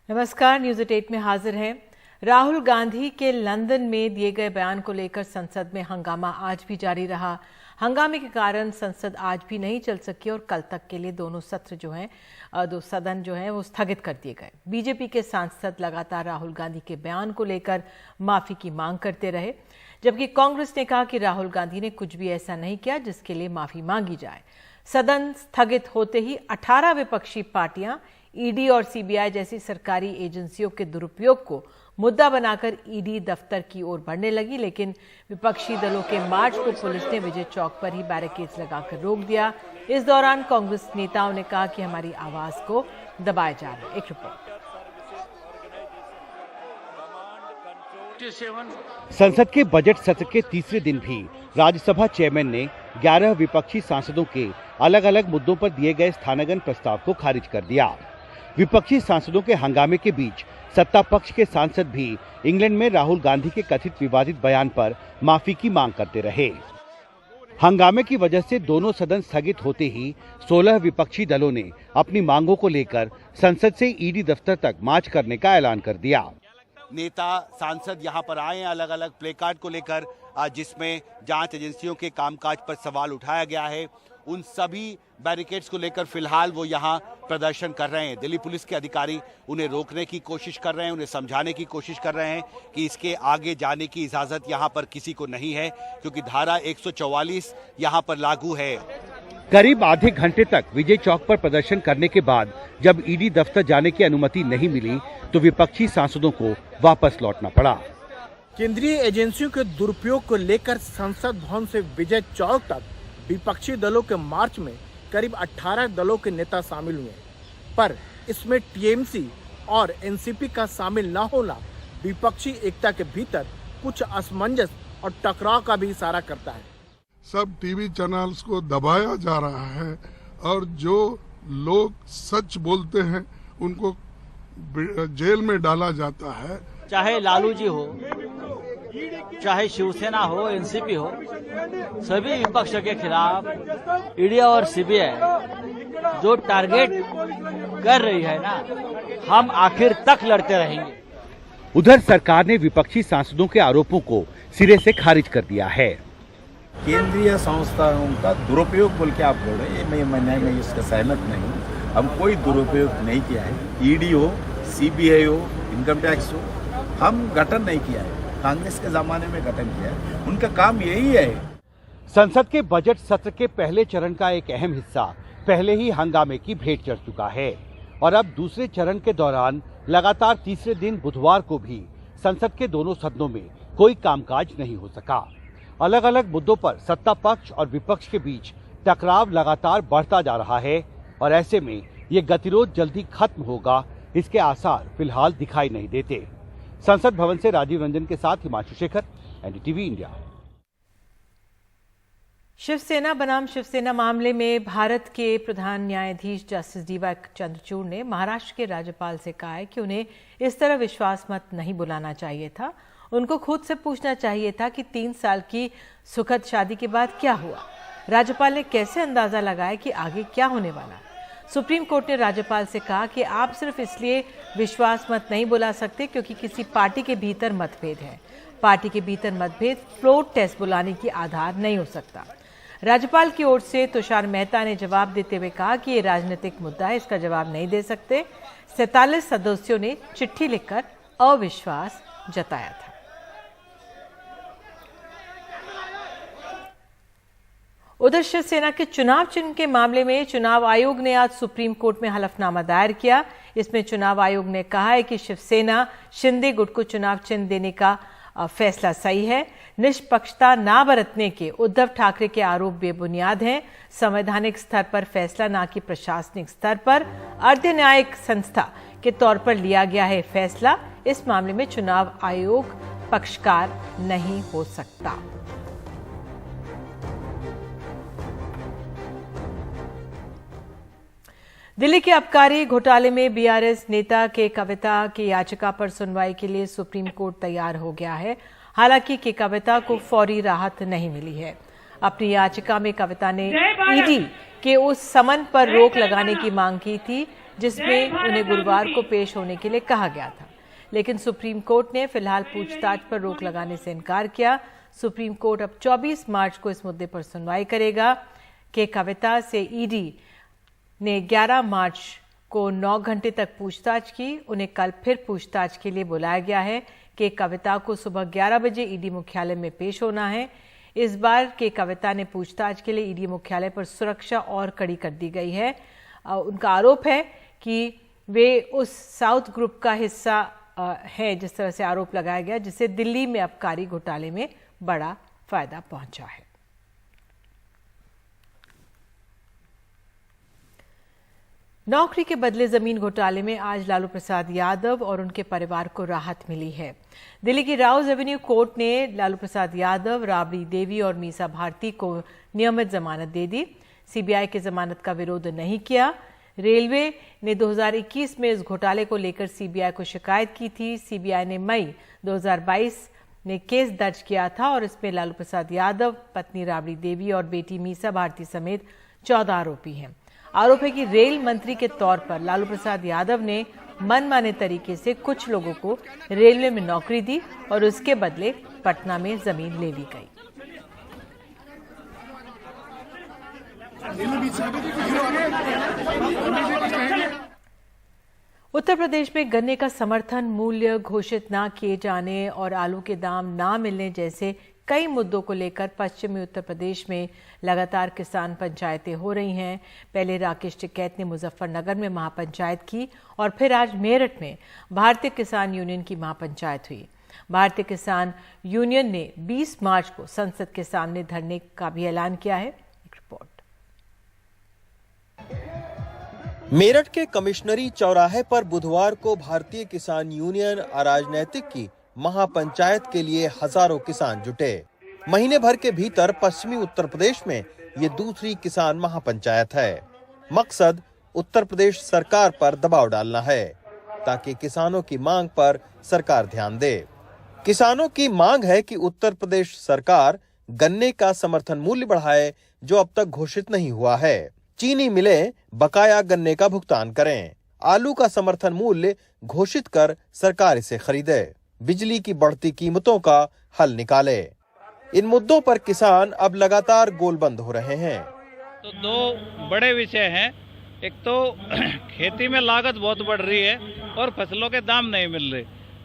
नमस्कार, न्यूज़ 8 में हाजिर हैं। राहुल गांधी के लंदन में दिए गए बयान को लेकर संसद में हंगामा आज भी जारी रहा। हंगामे के कारण संसद आज भी नहीं चल सकी और कल तक के लिए दोनों सदन जो हैं वो स्थगित कर दिए गए। बीजेपी के सांसद लगातार राहुल गांधी के बयान को लेकर माफी की मांग करते रहे, जबकि कांग्रेस ने कहा कि राहुल गांधी ने कुछ भी ऐसा नहीं किया जिसके लिए माफी मांगी जाए। सदन स्थगित होते ही 18 विपक्षी पार्टियां ईडी और सीबीआई जैसी सरकारी एजेंसियों के दुरुपयोग को मुद्दा बनाकर ईडी दफ्तर की ओर बढ़ने लगी, लेकिन विपक्षी दलों के मार्च को पुलिस ने विजय चौक पर ही बैरिकेड्स लगाकर रोक दिया। इस दौरान कांग्रेस नेताओं ने कहा कि हमारी आवाज को दबाया जा रहा है। एक रिपोर्ट। संसद के बजट सत्र के तीसरे दिन भी राज्यसभा चेयरमैन ने 11 विपक्षी सांसदों के अलग अलग मुद्दों पर दिए गए स्थानांतरण प्रस्ताव को खारिज कर दिया। विपक्षी सांसदों के हंगामे के बीच सत्ता पक्ष के सांसद भी इंग्लैंड में राहुल गांधी के कथित विवादित बयान पर माफी की मांग करते रहे। हंगामे की वजह से दोनों सदन स्थगित होते ही 16 विपक्षी दलों ने अपनी मांगों को लेकर संसद से ईडी दफ्तर तक मार्च करने का ऐलान कर दिया। नेता सांसद यहां पर आए हैं अलग अलग प्ले कार्ड को लेकर, जिसमें जांच एजेंसियों के कामकाज पर सवाल उठाया गया है। उन सभी बैरिकेड्स को लेकर फिलहाल वो यहाँ प्रदर्शन कर रहे हैं। दिल्ली पुलिस के अधिकारी उन्हें रोकने की कोशिश कर रहे हैं, उन्हें समझाने की कोशिश कर रहे हैं कि इसके आगे जाने की इजाजत यहाँ पर किसी को नहीं है, क्योंकि धारा 144 यहाँ पर लागू है। करीब आधे घंटे तक विजय चौक पर प्रदर्शन करने के बाद जब ईडी दफ्तर जाने की अनुमति नहीं मिली तो विपक्षी सांसदों को वापस लौटना पड़ा। केंद्रीय एजेंसियों के दुरुपयोग को लेकर संसद भवन से विजय चौक तक विपक्षी दलों के मार्च में करीब 18 दलों के नेता शामिल हुए, पर इसमें टीएमसी और एनसीपी का शामिल न होना विपक्षी एकता के भीतर कुछ असमंजस और टकराव का भी इशारा करता है। सब टीवी चैनल्स को दबाया जा रहा है और जो लोग सच बोलते हैं उनको जेल में डाला जाता है। चाहे लालू जी हो, चाहे शिवसेना हो, एनसीपी हो, सभी विपक्ष के खिलाफ ईडी और सीबीआई जो टारगेट कर रही है ना, हम आखिर तक लड़ते रहेंगे। उधर सरकार ने विपक्षी सांसदों के आरोपों को सिरे से खारिज कर दिया है। केंद्रीय संस्थाओं का दुरुपयोग बोल के आप बोल रहे हैं, मैं इसका सहमत नहीं हूँ। हम कोई दुरुपयोग नहीं किया है। ईडी हो, सीबीआई हो, इनकम टैक्स हो, हम गठन नहीं किया है। कांग्रेस के जमाने में गठन किया है, उनका काम यही है। संसद के बजट सत्र के पहले चरण का एक अहम हिस्सा पहले ही हंगामे की भेंट चढ़ चुका है और अब दूसरे चरण के दौरान लगातार तीसरे दिन बुधवार को भी संसद के दोनों सदनों में कोई कामकाज नहीं हो सका। अलग अलग मुद्दों पर सत्ता पक्ष और विपक्ष के बीच टकराव लगातार बढ़ता जा रहा है और ऐसे में ये गतिरोध जल्दी खत्म होगा, इसके आसार फिलहाल दिखाई नहीं देते। संसद भवन से राजीव रंजन के साथ हिमांशु शेखर, एनडीटीवी इंडिया। शिवसेना बनाम शिवसेना मामले में भारत के प्रधान न्यायाधीश जस्टिस डीवाई चंद्रचूड़ ने महाराष्ट्र के राज्यपाल से कहा है कि उन्हें इस तरह विश्वास मत नहीं बुलाना चाहिए था। उनको खुद से पूछना चाहिए था कि 3 साल की सुखद शादी के बाद क्या हुआ। राज्यपाल ने कैसे अंदाजा लगाया कि आगे क्या होने वाला। सुप्रीम कोर्ट ने राज्यपाल से कहा कि आप सिर्फ इसलिए विश्वास मत नहीं बुला सकते क्योंकि किसी पार्टी के भीतर मतभेद है। पार्टी के भीतर मतभेद फ्लोर टेस्ट बुलाने की आधार नहीं हो सकता। राज्यपाल की ओर से तुषार मेहता ने जवाब देते हुए कहा कि ये राजनीतिक मुद्दा है, इसका जवाब नहीं दे सकते। 47 सदस्यों ने चिट्ठी लिखकर अविश्वास जताया था। उधर शिवसेना के चुनाव चिन्ह के मामले में चुनाव आयोग ने आज सुप्रीम कोर्ट में हलफनामा दायर किया। इसमें चुनाव आयोग ने कहा है कि शिवसेना शिंदे गुट को चुनाव चिन्ह देने का फैसला सही है। निष्पक्षता ना बरतने के उद्धव ठाकरे के आरोप बेबुनियाद हैं। संवैधानिक स्तर पर फैसला ना कि प्रशासनिक स्तर पर अर्ध न्यायिक संस्था के तौर पर लिया गया है फैसला। इस मामले में चुनाव आयोग पक्षकार नहीं हो सकता। दिल्ली के आबकारी घोटाले में बीआरएस नेता के कविता की याचिका पर सुनवाई के लिए सुप्रीम कोर्ट तैयार हो गया है। हालांकि के कविता को फौरी राहत नहीं मिली है। अपनी याचिका में कविता ने ईडी के उस समन पर रोक लगाने की मांग की थी जिसमें उन्हें गुरुवार को पेश होने के लिए कहा गया था, लेकिन सुप्रीम कोर्ट ने फिलहाल पूछताछ पर रोक लगाने से इनकार किया। सुप्रीम कोर्ट अब 24 मार्च को इस मुद्दे पर सुनवाई करेगा। के कविता से ईडी ने 11 मार्च को 9 घंटे तक पूछताछ की। उन्हें कल फिर पूछताछ के लिए बुलाया गया है। के कविता को सुबह 11 बजे ईडी मुख्यालय में पेश होना है। इस बार के कविता ने पूछताछ के लिए ईडी मुख्यालय पर सुरक्षा और कड़ी कर दी गई है। उनका आरोप है कि वे उस साउथ ग्रुप का हिस्सा है, जिस तरह से आरोप लगाया गया, जिससे दिल्ली में आबकारी घोटाले में बड़ा फायदा पहुंचा है। नौकरी के बदले जमीन घोटाले में आज लालू प्रसाद यादव और उनके परिवार को राहत मिली है। दिल्ली की राउज एवेन्यू कोर्ट ने लालू प्रसाद यादव, राबड़ी देवी और मीसा भारती को नियमित जमानत दे दी। सीबीआई की जमानत का विरोध नहीं किया। रेलवे ने 2021 में इस घोटाले को लेकर सीबीआई को शिकायत की थी। सीबीआई ने मई 2022 में केस दर्ज किया था और इसमें लालू प्रसाद यादव, पत्नी राबड़ी देवी और बेटी मीसा भारती समेत 14 आरोपी हैं। आरोप है कि रेल मंत्री के तौर पर लालू प्रसाद यादव ने मनमाने तरीके से कुछ लोगों को रेलवे में नौकरी दी और उसके बदले पटना में जमीन ले ली गई। उत्तर प्रदेश में गन्ने का समर्थन मूल्य घोषित न किए जाने और आलू के दाम न मिलने जैसे कई मुद्दों को लेकर पश्चिमी उत्तर प्रदेश में लगातार किसान पंचायतें हो रही हैं। पहले राकेश टिकैत ने मुजफ्फरनगर में महापंचायत की और फिर आज मेरठ में भारतीय किसान यूनियन की महापंचायत हुई। भारतीय किसान यूनियन ने 20 मार्च को संसद के सामने धरने का भी ऐलान किया है। एक रिपोर्ट। मेरठ के कमिश्नरी चौराहे पर बुधवार को भारतीय किसान यूनियन अराजनैतिक की महापंचायत के लिए हजारों किसान जुटे। महीने भर के भीतर पश्चिमी उत्तर प्रदेश में ये दूसरी किसान महापंचायत है। मकसद उत्तर प्रदेश सरकार पर दबाव डालना है ताकि किसानों की मांग पर सरकार ध्यान दे। किसानों की मांग है कि उत्तर प्रदेश सरकार गन्ने का समर्थन मूल्य बढ़ाए जो अब तक घोषित नहीं हुआ है। चीनी मिलें बकाया गन्ने का भुगतान करें। आलू का समर्थन मूल्य घोषित कर सरकार इसे खरीदे। बिजली की बढ़ती कीमतों का हल निकाले। इन मुद्दों पर किसान अब लगातार गोलबंद हो रहे हैं। तो दो बड़े विषय हैं। एक तो खेती में लागत बहुत बढ़ रही है और फसलों के दाम नहीं मिल रहे।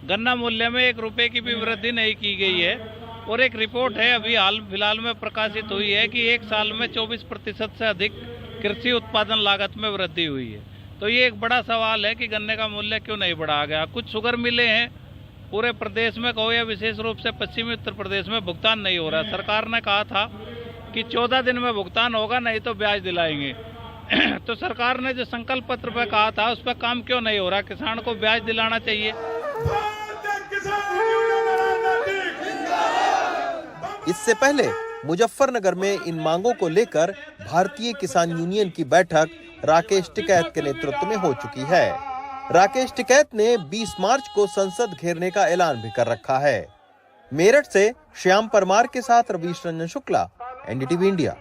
गन्ना मूल्य में 1 रुपए की भी वृद्धि नहीं की गई है। और एक रिपोर्ट है अभी हाल फिलहाल में प्रकाशित हुई है कि 1 साल में 24% से अधिक कृषि उत्पादन लागत में वृद्धि हुई है। तो ये एक बड़ा सवाल है कि गन्ने का मूल्य क्यों नहीं बढ़ाया गया। कुछ शुगर मिले हैं पूरे प्रदेश में कहो या विशेष रूप से पश्चिमी उत्तर प्रदेश में भुगतान नहीं हो रहा। सरकार ने कहा था कि 14 दिन में भुगतान होगा, नहीं तो ब्याज दिलाएंगे। तो सरकार ने जो संकल्प पत्र पे कहा था उस पर काम क्यों नहीं हो रहा। किसान को ब्याज दिलाना चाहिए। इससे पहले मुजफ्फरनगर में इन मांगों को लेकर भारतीय किसान यूनियन की बैठक राकेश टिकैत के नेतृत्व में हो चुकी है। राकेश टिकैत ने 20 मार्च को संसद घेरने का ऐलान भी कर रखा है। मेरठ से श्याम परमार के साथ रवीश रंजन शुक्ला, एनडीटीवी इंडिया।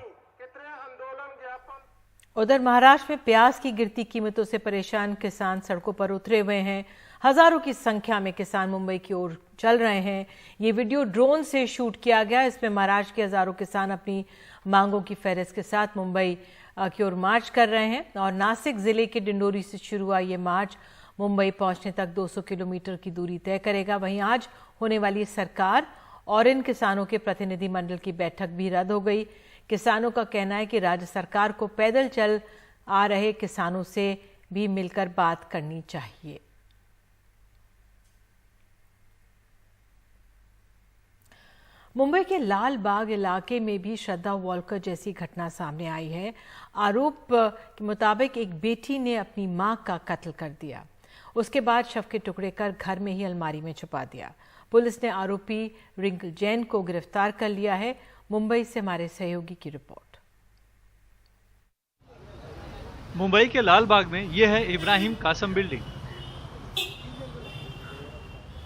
उधर महाराष्ट्र में प्याज की गिरती कीमतों से परेशान किसान सड़कों पर उतरे हुए हैं। हजारों की संख्या में किसान मुंबई की ओर चल रहे हैं। ये वीडियो ड्रोन से शूट किया गया। इसमें महाराष्ट्र के हजारों किसान अपनी मांगों की फहरिस्त के साथ मुंबई की ओर मार्च कर रहे हैं और नासिक जिले के डिंडोरी से शुरू हुआ ये मार्च मुंबई पहुंचने तक 200 किलोमीटर की दूरी तय करेगा। वहीं आज होने वाली सरकार और इन किसानों के प्रतिनिधि मंडल की बैठक भी रद्द हो गई। किसानों का कहना है कि राज्य सरकार को पैदल चल आ रहे किसानों से भी मिलकर बात करनी चाहिए। मुंबई के लाल बाग इलाके में भी श्रद्धा वॉलकर जैसी घटना सामने आई है। आरोप के मुताबिक एक बेटी ने अपनी मां का कत्ल कर दिया। उसके बाद शव के टुकड़े कर घर में ही अलमारी में छुपा दिया। पुलिस ने आरोपी रिंकल जैन को गिरफ्तार कर लिया है। मुंबई से हमारे सहयोगी की रिपोर्ट। मुंबई के लाल बाग में यह है इब्राहिम कासम बिल्डिंग।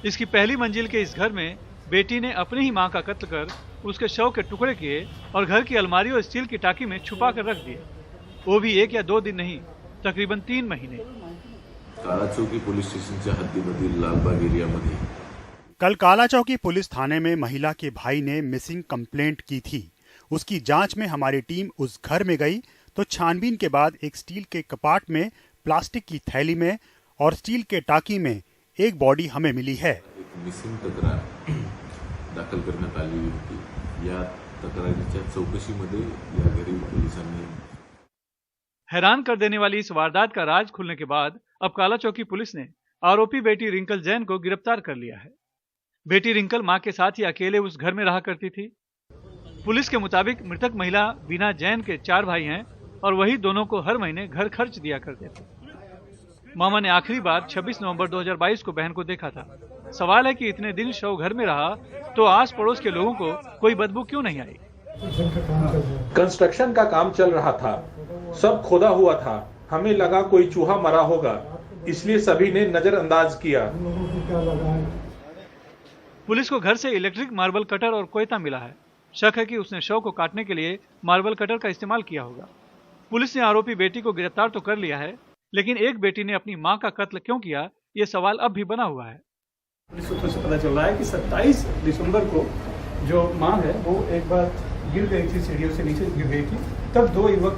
इसकी पहली मंजिल के इस घर में बेटी ने अपनी ही मां का कत्ल कर उसके शव के टुकड़े किए और घर की अलमारी और स्टील की टाकी में छुपा कर रख दिए। वो भी 1 या 2 दिन नहीं, तकरीबन 3 महीने। कालाचौकी पोलीस स्टेशनच्या हद्दीमधील लालबाग एरियामध्ये कल कालाचौकी पुलिस थाने में महिला के भाई ने मिसिंग कंप्लेंट की थी। उसकी जांच में हमारी टीम उस घर में गई तो छानबीन के बाद एक स्टील के कपाट में प्लास्टिक की थैली में और स्टील के टाकी में एक बॉडी हमें मिली है। एक मिसिंग तक्रार दाखल करण्यात आली होती। या तक्रारीच्या चौकशीमध्ये या घरी पोलिसांनी हैरान कर देने वाली इस वारदात का राज खुलने के बाद अब कालाचौकी पुलिस ने आरोपी बेटी रिंकल जैन को गिरफ्तार कर लिया है। बेटी रिंकल मां के साथ ही अकेले उस घर में रहा करती थी। पुलिस के मुताबिक मृतक महिला बीना जैन के 4 भाई हैं और वही दोनों को हर महीने घर खर्च दिया करते थे। मामा ने आखिरी बार 26 नवंबर 2022 को बहन को देखा था। सवाल है कि इतने दिन शव घर में रहा तो आस पड़ोस के लोगों को कोई बदबू क्यों नहीं आई। कंस्ट्रक्शन का काम चल रहा था, सब खोदा हुआ था। हमें लगा कोई चूहा मरा होगा, इसलिए सभी ने नजरअंदाज किया। पुलिस को घर से इलेक्ट्रिक मार्बल कटर और कोयता मिला है। शक है कि उसने शव को काटने के लिए मार्बल कटर का इस्तेमाल किया होगा। पुलिस ने आरोपी बेटी को गिरफ्तार तो कर लिया है, लेकिन एक बेटी ने अपनी मां का कत्ल क्यों किया, ये सवाल अब भी बना हुआ है। पुलिस सूत्रों से पता चल रहा है कि 27 दिसंबर को जो मां है वो एक बार गिर गई थी, सीढ़ियों से नीचे गिर गई थी। तब 2 युवक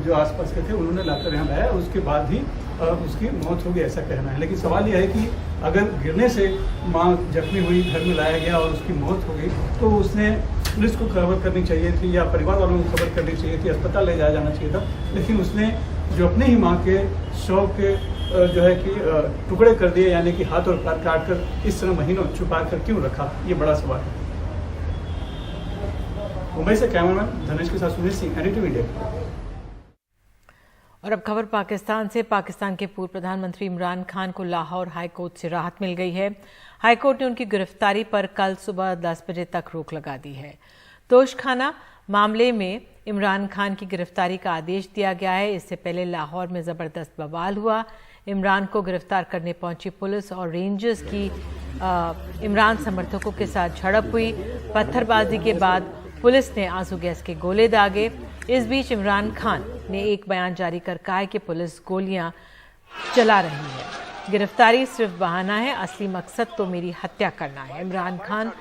जो आसपास के थे उन्होंने लाकर यहाँ लाया, उसके बाद ही उसकी मौत हो गई, ऐसा कहना है। लेकिन सवाल यह है कि अगर गिरने से मां जख्मी हुई, घर में लाया गया और उसकी मौत हो गई, तो उसने पुलिस को खबर करनी चाहिए थी या परिवार वालों को खबर करनी चाहिए थी, अस्पताल ले जाया जाना चाहिए था। लेकिन उसने जो अपने ही मां के शव के जो है कि टुकड़े कर दिए, यानी कि हाथ और पैर काट कर इस तरह महीनों छुपा कर क्यों रखा, ये बड़ा सवाल है। मुंबई से कैमरामैन धनेश के साथ सुनील सिंह, NDTV इंडिया। और अब खबर पाकिस्तान से। पाकिस्तान के पूर्व प्रधानमंत्री इमरान खान को लाहौर हाई कोर्ट से राहत मिल गई है। हाई कोर्ट ने उनकी गिरफ्तारी पर कल सुबह 10 बजे तक रोक लगा दी है। तोशखाना मामले में इमरान खान की गिरफ्तारी का आदेश दिया गया है। इससे पहले लाहौर में जबरदस्त बवाल हुआ। इमरान को गिरफ्तार करने पहुंची पुलिस और रेंजर्स की इमरान समर्थकों के साथ झड़प हुई। पत्थरबाजी के बाद पुलिस ने आंसू गैस के गोले दागे। इस बीच इमरान खान ने एक बयान जारी कर कहा है कि पुलिस गोलियां चला रही है। गिरफ्तारी सिर्फ बहाना है, असली मकसद तो मेरी हत्या करना है। इमरान खान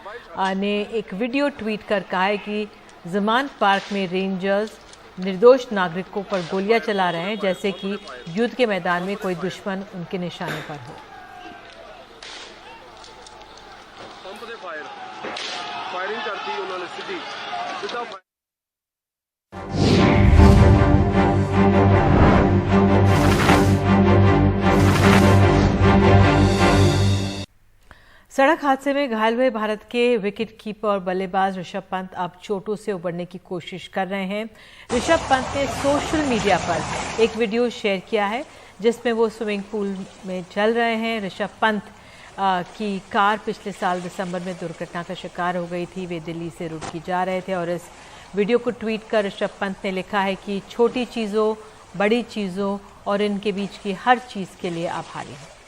ने एक वीडियो ट्वीट कर कहा है कि ज़मान पार्क में रेंजर्स निर्दोष नागरिकों पर गोलियां चला रहे हैं, जैसे कि युद्ध के मैदान में कोई दुश्मन उनके निशाने पर हो। फायरिंग करती उन्होंने सीधी। सड़क हादसे में घायल हुए भारत के विकेट कीपर और बल्लेबाज ऋषभ पंत अब चोटों से उबरने की कोशिश कर रहे हैं। ऋषभ पंत ने सोशल मीडिया पर एक वीडियो शेयर किया है जिसमें वो स्विमिंग पूल में चल रहे हैं। ऋषभ पंत की कार पिछले साल दिसंबर में दुर्घटना का शिकार हो गई थी। वे दिल्ली से रुड़की जा रहे थे और इस वीडियो को ट्वीट कर ऋषभ पंत ने लिखा है कि छोटी चीज़ों, बड़ी चीज़ों और इनके बीच की हर चीज़ के लिए आभारी हूँ।